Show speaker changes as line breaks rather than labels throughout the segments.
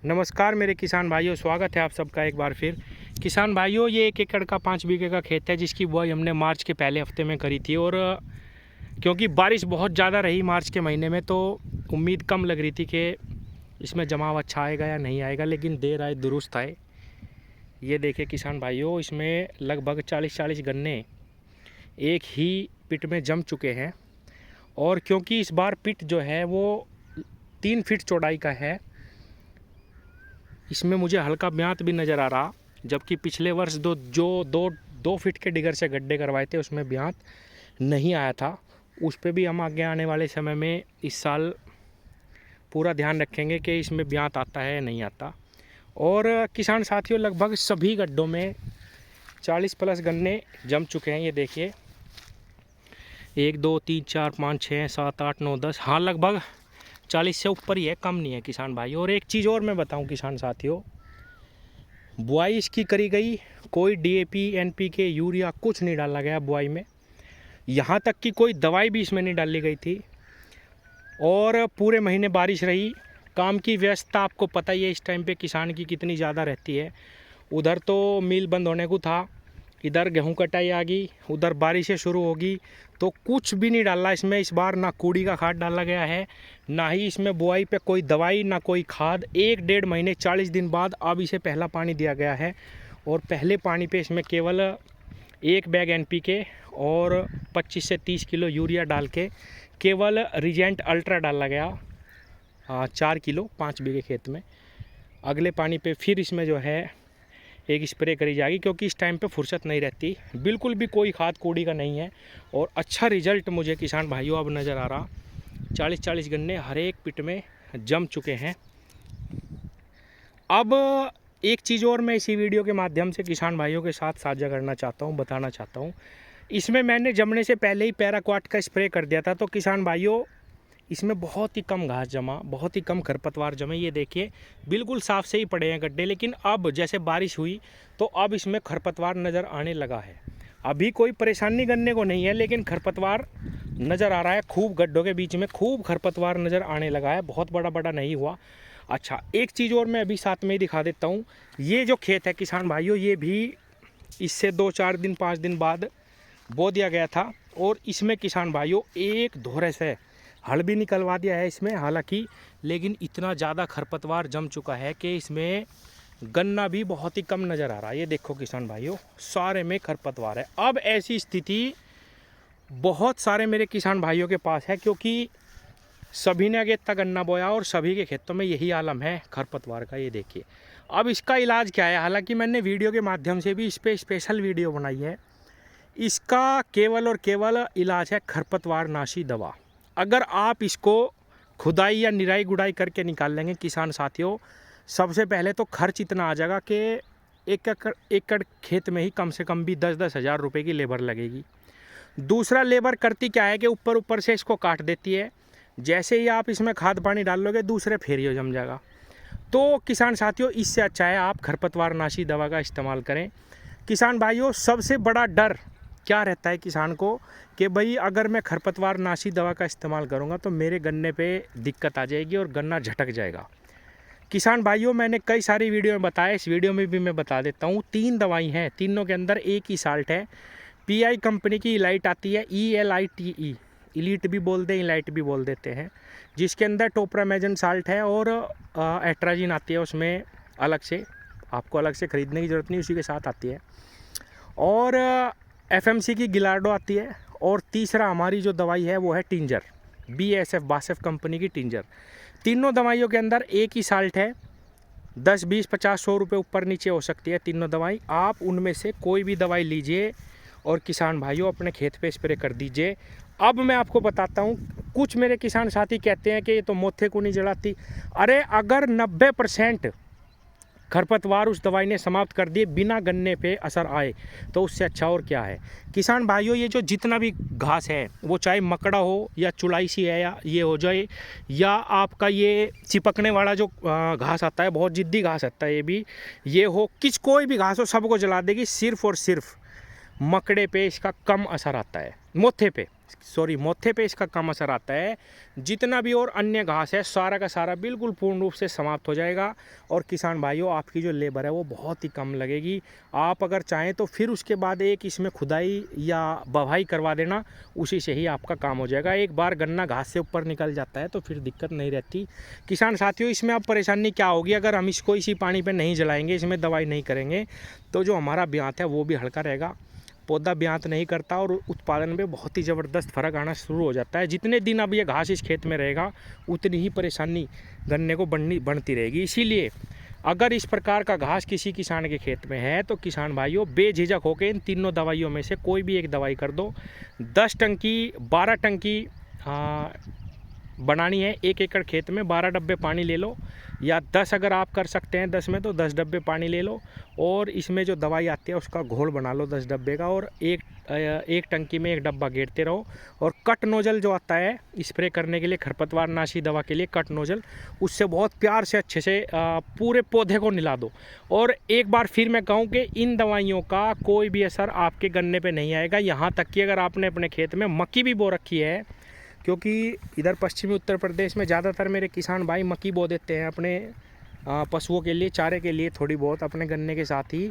नमस्कार मेरे किसान भाइयों, स्वागत है आप सबका एक बार फिर। किसान भाइयों, ये 1 एकड़ का 5 बीघे का खेत है जिसकी बुआई हमने मार्च के पहले हफ्ते में करी थी। और क्योंकि बारिश बहुत ज़्यादा रही मार्च के महीने में, तो उम्मीद कम लग रही थी कि इसमें जमाव अच्छा आएगा या नहीं आएगा, लेकिन देर आए दुरुस्त आए। ये देखिए किसान भाइयों, इसमें लगभग 40-40 गन्ने एक ही पिट में जम चुके हैं। और क्योंकि इस बार पिट जो है वो 3 फीट चौड़ाई का है, इसमें मुझे हल्का ब्यांत भी नज़र आ रहा, जबकि पिछले वर्ष दो फीट के डिगर से गड्ढे करवाए थे उसमें ब्यांत नहीं आया था। उस पर भी हम आगे आने वाले समय में इस साल पूरा ध्यान रखेंगे कि इसमें ब्यांत आता है या नहीं आता। और किसान साथियों, लगभग सभी गड्ढों में 40+ गन्ने जम चुके हैं। ये देखिए 1 2 3 4 5 6 7 8 9 10, हाँ लगभग 40 से ऊपर ही है, कम नहीं है किसान भाई। और एक चीज़ और मैं बताऊं किसान साथियों, बुआई इसकी करी गई, कोई DAP NPK यूरिया कुछ नहीं डाला गया बुआई में, यहाँ तक कि कोई दवाई भी इसमें नहीं डाली गई थी। और पूरे महीने बारिश रही। काम की व्यस्तता आपको पता ही है इस टाइम पे किसान की कितनी ज़्यादा रहती है। उधर तो मिल बंद होने को था, इधर गेहूं कटाई आ गई, उधर बारिशें शुरू होगी, तो कुछ भी नहीं डाला इसमें इस बार। ना कूड़ी का खाद डाला गया है, ना ही इसमें बुआई पे कोई दवाई, ना कोई खाद। 1-1.5 महीने 40 दिन बाद अब इसे पहला पानी दिया गया है। और पहले पानी पे इसमें केवल 1 बैग NPK और 25 से 30 किलो यूरिया डाल के केवल रिजेंट अल्ट्रा डाला गया, 4 किलो 5 बीघे खेत में। अगले पानी पे फिर इसमें जो है एक स्प्रे करी जाएगी, क्योंकि इस टाइम पे फुर्सत नहीं रहती, बिल्कुल भी कोई खाद कूड़ी का नहीं है। और अच्छा रिजल्ट मुझे किसान भाइयों अब नज़र आ रहा। 40-40 गन्ने हर एक पिट में जम चुके हैं। अब एक चीज़ और मैं इसी वीडियो के माध्यम से किसान भाइयों के साथ साझा करना चाहता हूँ, बताना चाहता हूँ। इसमें मैंने जमने से पहले ही पैराक्वाट का स्प्रे कर दिया था, तो किसान भाइयों इसमें बहुत ही कम घास जमा, बहुत ही कम खरपतवार जमे। ये देखिए बिल्कुल साफ से ही पड़े हैं गड्ढे, लेकिन अब जैसे बारिश हुई तो अब इसमें खरपतवार नज़र आने लगा है। अभी कोई परेशानी गन्ने को नहीं है, लेकिन खरपतवार नज़र आ रहा है खूब। गड्ढों के बीच में खूब खरपतवार नज़र आने लगा है, बहुत बड़ा बड़ा नहीं हुआ। अच्छा, एक चीज़ और मैं अभी साथ में ही दिखा देता हूँ। ये जो खेत है किसान भाइयों, ये भी इससे 2-4 दिन 5 दिन बाद बो दिया गया था। और इसमें किसान भाइयों एक धोरे से हल भी निकलवा दिया है इसमें हालांकि, लेकिन इतना ज़्यादा खरपतवार जम चुका है कि इसमें गन्ना भी बहुत ही कम नज़र आ रहा है। ये देखो किसान भाइयों, सारे में खरपतवार है। अब ऐसी स्थिति बहुत सारे मेरे किसान भाइयों के पास है, क्योंकि सभी ने अगेता गन्ना बोया और सभी के खेतों में यही आलम है खरपतवार का। ये देखिए, अब इसका इलाज क्या है, हालांकि मैंने वीडियो के माध्यम से भी इस पर स्पेशल वीडियो बनाई है। इसका केवल और केवल इलाज है खरपतवार नाशी दवा। अगर आप इसको खुदाई या निराई गुड़ाई करके निकाल लेंगे किसान साथियों, सबसे पहले तो खर्च इतना आ जाएगा कि 1 एकड़ खेत में ही कम से कम भी 10-10 हज़ार रुपये की लेबर लगेगी। दूसरा, लेबर करती क्या है कि ऊपर से इसको काट देती है। जैसे ही आप इसमें खाद पानी डाल लोगे, दूसरे फेर ये जम जाएगा। तो किसान साथियों, इससे अच्छा है आप खरपतवार नाशी दवा का इस्तेमाल करें। किसान भाइयों, सबसे बड़ा डर क्या रहता है किसान को कि भाई अगर मैं खरपतवार नाशी दवा का इस्तेमाल करूंगा तो मेरे गन्ने पे दिक्कत आ जाएगी और गन्ना झटक जाएगा। किसान भाइयों, मैंने कई सारी वीडियो में बताया, इस वीडियो में भी मैं बता देता हूँ। 3 दवाई हैं, तीनों के अंदर एक ही साल्ट है। PI कंपनी की इलाइट आती है, ELITE, इलीट भी बोलते हैं, इलाइट भी बोल देते हैं, जिसके अंदर टोप्रामेजन साल्ट है। और एट्राजिन आती है उसमें अलग से, आपको अलग से ख़रीदने की ज़रूरत नहीं, उसी के साथ आती है। और FMC की गिलार्डो आती है। और तीसरा हमारी जो दवाई है वो है टिंजर, BASF बासेफ कंपनी की टिंजर। तीनों दवाइयों के अंदर एक ही साल्ट है। 10 20 50 100 रुपये ऊपर नीचे हो सकती है तीनों दवाई। आप उनमें से कोई भी दवाई लीजिए और किसान भाइयों अपने खेत पे स्प्रे कर दीजिए। अब मैं आपको बताता हूँ, कुछ मेरे किसान साथी कहते हैं कि ये तो मोथे को नहीं जलाती। अरे अगर 90% खरपतवार उस दवाई ने समाप्त कर दिए बिना गन्ने पे असर आए, तो उससे अच्छा और क्या है। किसान भाइयों, ये जो जितना भी घास है, वो चाहे मकड़ा हो या चुड़ाई सी है या ये हो जाए, या आपका ये चिपकने वाला जो घास आता है, बहुत जिद्दी घास आता है, ये भी ये हो, कोई भी घास हो, सबको जला देगी। सिर्फ और सिर्फ मकड़े पे इसका कम असर आता है, मोथे पे। सॉरी मोथे पे इसका कम असर आता है। जितना भी और अन्य घास है सारा का सारा बिल्कुल पूर्ण रूप से समाप्त हो जाएगा। और किसान भाइयों आपकी जो लेबर है वो बहुत ही कम लगेगी। आप अगर चाहें तो फिर उसके बाद एक इसमें खुदाई या बवाई करवा देना, उसी से ही आपका काम हो जाएगा। एक बार गन्ना घास से ऊपर निकल जाता है तो फिर दिक्कत नहीं रहती। किसान साथियों इसमें अब परेशानी क्या होगी, अगर हम इसको इसी पानी पर नहीं जलाएंगे, इसमें दवाई नहीं करेंगे, तो जो हमारा ब्यांत है वो भी हल्का रहेगा। पौधा ब्यांत नहीं करता और उत्पादन में बहुत ही ज़बरदस्त फर्क आना शुरू हो जाता है। जितने दिन अब ये घास इस खेत में रहेगा उतनी ही परेशानी गन्ने को बढ़ती रहेगी। इसीलिए अगर इस प्रकार का घास किसी किसान के खेत में है तो किसान भाइयों बेझिझक होकर इन तीनों दवाइयों में से कोई भी एक दवाई कर दो। 10 टंकी 12 टंकी बनानी है, 1 एकड़ खेत में 12 डब्बे पानी ले लो, या 10 अगर आप कर सकते हैं 10 में तो 10 डब्बे पानी ले लो और इसमें जो दवाई आती है उसका घोल बना लो 10 डब्बे का, और एक टंकी में 1 डब्बा गेरते रहो। और कट नोजल जो आता है स्प्रे करने के लिए, खरपतवार नाशी दवा के लिए कट नोजल, उससे बहुत प्यार से अच्छे से पूरे पौधे को निला दो। और एक बार फिर मैं कहूँ कि इन दवाइयों का कोई भी असर आपके गन्ने पे नहीं आएगा। यहाँ तक कि अगर आपने अपने खेत में मक्की भी बो रखी है, क्योंकि इधर पश्चिमी उत्तर प्रदेश में ज़्यादातर मेरे किसान भाई मक्की बो देते हैं अपने पशुओं के लिए, चारे के लिए थोड़ी बहुत अपने गन्ने के साथ ही,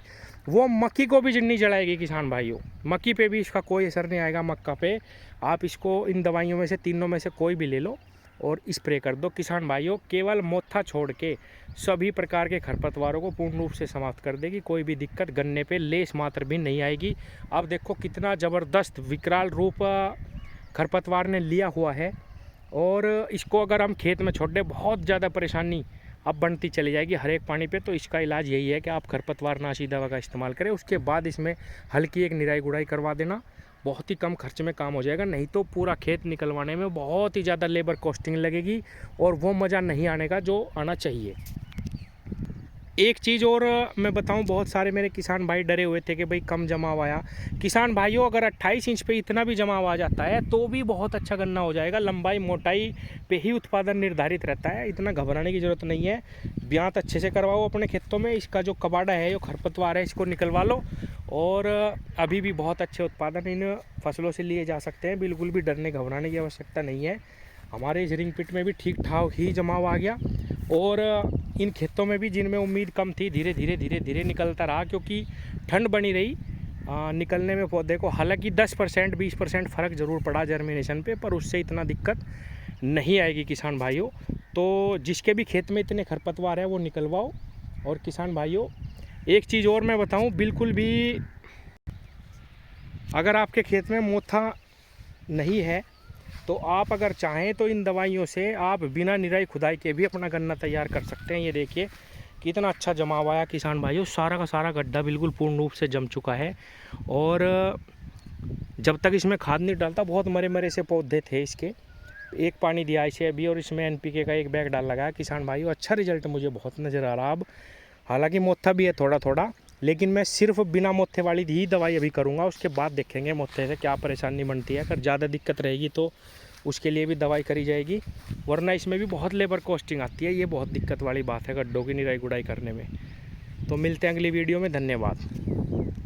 वो मक्की को भी नहीं जलाएगी किसान भाइयों। मक्की पे भी इसका कोई असर नहीं आएगा। मक्का पे आप इसको इन दवाइयों में से तीनों में से कोई भी ले लो और स्प्रे कर दो किसान भाइयों। केवल मोथा छोड़ के सभी प्रकार के खरपतवारों को पूर्ण रूप से समाप्त कर देगी। कोई भी दिक्कत गन्ने पे लेस मात्र भी नहीं आएगी। अब देखो कितना ज़बरदस्त विकराल रूप खरपतवार ने लिया हुआ है, और इसको अगर हम खेत में छोड़ दें बहुत ज़्यादा परेशानी अब बढ़ती चली जाएगी हर एक पानी पे। तो इसका इलाज यही है कि आप खरपतवार नाशी दवा का इस्तेमाल करें, उसके बाद इसमें हल्की एक निराई गुड़ाई करवा देना, बहुत ही कम खर्च में काम हो जाएगा। नहीं तो पूरा खेत निकलवाने में बहुत ही ज़्यादा लेबर कॉस्टिंग लगेगी और वो मज़ा नहीं आने का जो आना चाहिए। एक चीज़ और मैं बताऊं, बहुत सारे मेरे किसान भाई डरे हुए थे कि भाई कम जमाव आया। किसान भाइयों अगर 28 इंच पे इतना भी जमाव आ जाता है तो भी बहुत अच्छा गन्ना हो जाएगा। लंबाई मोटाई पे ही उत्पादन निर्धारित रहता है, इतना घबराने की ज़रूरत नहीं है। ब्यांत अच्छे से करवाओ अपने खेतों में, इसका जो कबाड़ा है, जो खरपतवार है, इसको निकलवा लो और अभी भी बहुत अच्छे उत्पादन इन फसलों से लिए जा सकते हैं। बिल्कुल भी डरने घबराने की आवश्यकता नहीं है। हमारे इस रिंग पिट में भी ठीक ठाक ही जमाव आ गया, और इन खेतों में भी जिनमें उम्मीद कम थी धीरे धीरे निकलता रहा, क्योंकि ठंड बनी रही निकलने में पौधे को। हालांकि 10% 20% फ़र्क ज़रूर पड़ा जर्मिनेशन पे, पर उससे इतना दिक्कत नहीं आएगी किसान भाइयों। तो जिसके भी खेत में इतने खरपतवार है वो निकलवाओ। और किसान भाइयों एक चीज़ और मैं बताऊं, बिल्कुल भी अगर आपके खेत में मोथा नहीं है तो आप अगर चाहें तो इन दवाइयों से आप बिना निराई खुदाई के भी अपना गन्ना तैयार कर सकते हैं। ये देखिए कितना अच्छा जमाव आया किसान भाइयों, सारा का सारा गड्ढा बिल्कुल पूर्ण रूप से जम चुका है। और जब तक इसमें खाद नहीं डालता बहुत मरे मरे से पौधे थे इसके। एक पानी दिया इसे अभी और इसमें NPK का 1 बैग डाल लगाया किसान भाइयों। अच्छा रिजल्ट मुझे बहुत नज़र आ रहा। अब हालांकि मोथा भी है थोड़ा थोड़ा, लेकिन मैं सिर्फ बिना मोथे वाली ही दवाई अभी करूँगा, उसके बाद देखेंगे मोथे से क्या परेशानी बनती है। अगर ज़्यादा दिक्कत रहेगी तो उसके लिए भी दवाई करी जाएगी, वरना इसमें भी बहुत लेबर कॉस्टिंग आती है। ये बहुत दिक्कत वाली बात है गड्ढों की निराई गुड़ाई करने में। तो मिलते हैं अगली वीडियो में, धन्यवाद।